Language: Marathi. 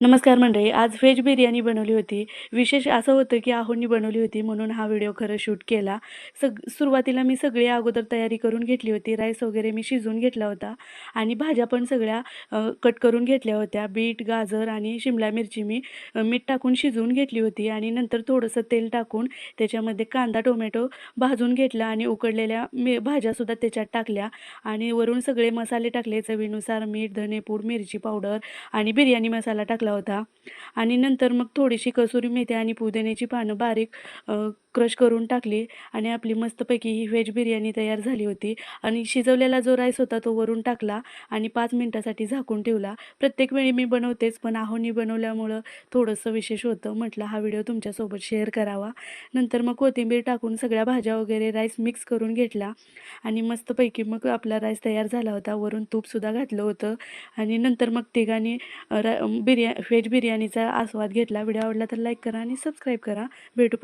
नमस्कार मंडळी. आज व्हेज बिर्याणी बनवली होती. विशेष असं होतं की आहोंनी बनवली होती म्हणून हा व्हिडिओ खरं शूट केला. सुरुवातीला मी सगळी अगोदर तयारी करून घेतली होती. राईस वगैरे मी शिजवून घेतला होता आणि भाज्या पण सगळ्या कट करून घेतल्या होत्या. बीट, गाजर आणि शिमला मिरची मी मीठ टाकून शिजवून घेतली होती आणि नंतर थोडंसं तेल टाकून त्याच्यामध्ये कांदा, टोमॅटो भाजून घेतला आणि उकडलेल्या भाज्यासुद्धा त्याच्यात टाकल्या आणि वरून सगळे मसाले टाकले चवीनुसार मीठ, धनेपूड, मिरची पावडर आणि बिर्याणी मसाला टाकला होता आणि नंतर मग थोडीशी कसुरी मेथी आणि पुदिन्याची पानं बारीक क्रश करून टाकली आणि आपली मस्तपैकी ही व्हेज बिर्याणी तयार झाली होती. आणि शिजवलेला जो राईस होता तो वरून टाकला आणि 5 मिनिटासाठी झाकून ठेवला. प्रत्येक वेळी मी बनवतेच, पण आहोंनी बनवल्यामुळं थोडंसं विशेष होतं. म्हटलं हा व्हिडिओ तुमच्यासोबत शेअर करावा. नंतर मग कोथिंबीर टाकून सगळ्या भाज्या वगैरे राईस मिक्स करून घेतला आणि मस्तपैकी मग आपला राईस तयार झाला होता. वरून तूपसुद्धा घातलं होतं आणि नंतर मग तिघांनी व्हेज बिर्याणीचा आस्वाद घेतला. व्हिडिओ आवडला तर लाईक करा आणि सबस्क्राईब करा. भेटू